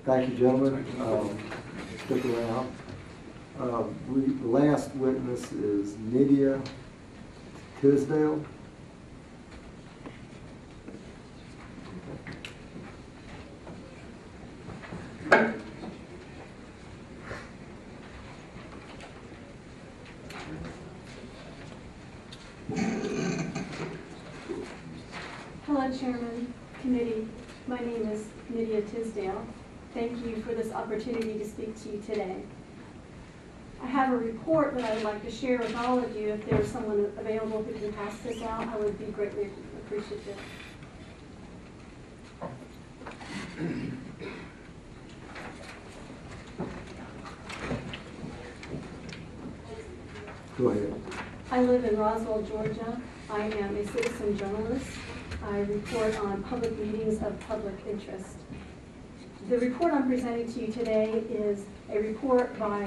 Thank you, gentlemen. Stick around. The last witness is Nydia Tisdale. Hello, Chairman, Committee. My name is Nydia Tisdale. Thank you for this opportunity to speak to you today. I have a report that I would like to share with all of you. If there's someone available who can pass this out, I would be greatly appreciative. Go ahead. I live in Roswell, Georgia. I am a citizen journalist. I report on public meetings of public interest. The report I'm presenting to you today is a report by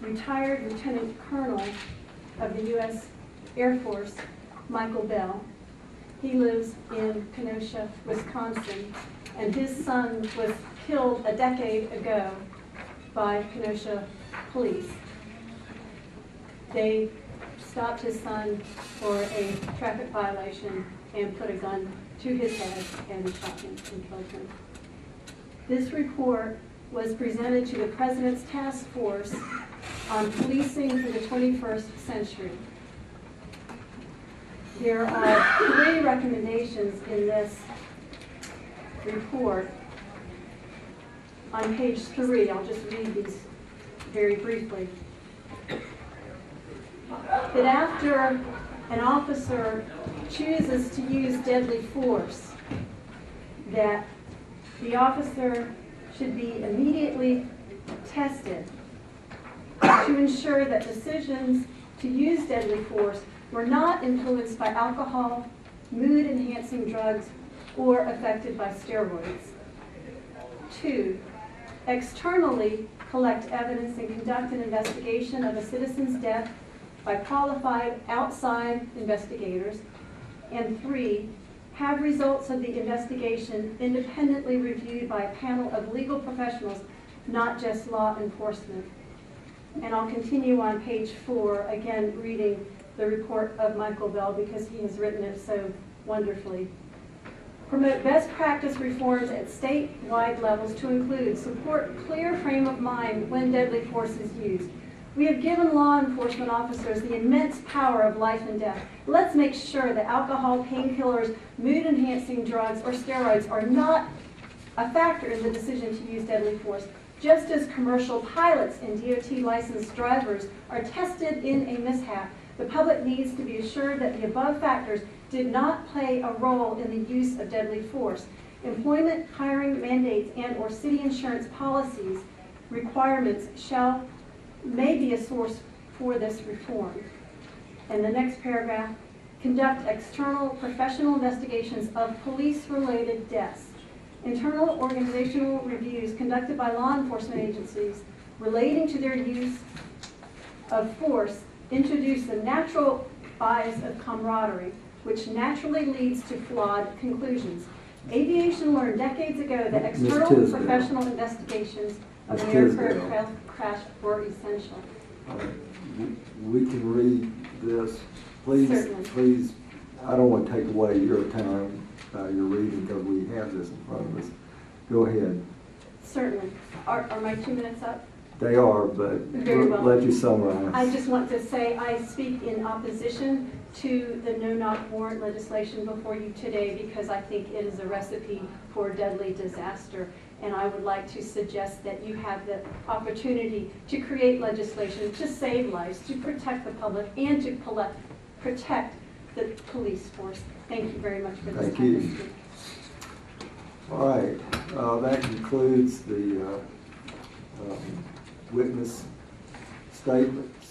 retired Lieutenant Colonel of the U.S. Air Force, Michael Bell. He lives in Kenosha, Wisconsin, and his son was killed a decade ago by Kenosha police. They stopped his son for a traffic violation and put a gun to his head and shot him and killed him. This report was presented to the President's Task Force on Policing for the 21st Century. There are 3 recommendations in this report. On page 3, I'll just read these very briefly. That after an officer chooses to use deadly force, that the officer should be immediately tested to ensure that decisions to use deadly force were not influenced by alcohol, mood-enhancing drugs, or affected by steroids. 2, externally collect evidence and conduct an investigation of a citizen's death by qualified outside investigators. And 3, have results of the investigation independently reviewed by a panel of legal professionals, not just law enforcement. And I'll continue on page 4, again reading the report of Michael Bell because he has written it so wonderfully. Promote best practice reforms at statewide levels to include support clear frame of mind when deadly force is used. We have given law enforcement officers the immense power of life and death. Let's make sure that alcohol, painkillers, mood-enhancing drugs, or steroids are not a factor in the decision to use deadly force. Just as commercial pilots and DOT licensed drivers are tested in a mishap, the public needs to be assured that the above factors did not play a role in the use of deadly force. Employment, hiring mandates, and/or city insurance policies requirements may be a source for this reform. And the next paragraph, conduct external professional investigations of police-related deaths. Internal organizational reviews conducted by law enforcement agencies relating to their use of force introduce the natural bias of camaraderie, which naturally leads to flawed conclusions. Aviation learned decades ago that external professional investigations of an aircraft crash were essential. We can read this. Please, certainly. Please, I don't want to take away your time by your reading because we have this in front of us. Go ahead. Certainly. Are my 2 minutes up? They are, but Very well. Let you summarize. I just want to say I speak in opposition to the No Knock warrant legislation before you today because I think it is a recipe for deadly disaster. And I would like to suggest that you have the opportunity to create legislation to save lives, to protect the public, and to protect the police force. Thank you very much for this Thank time you. to speak. All right, that concludes the witness statements.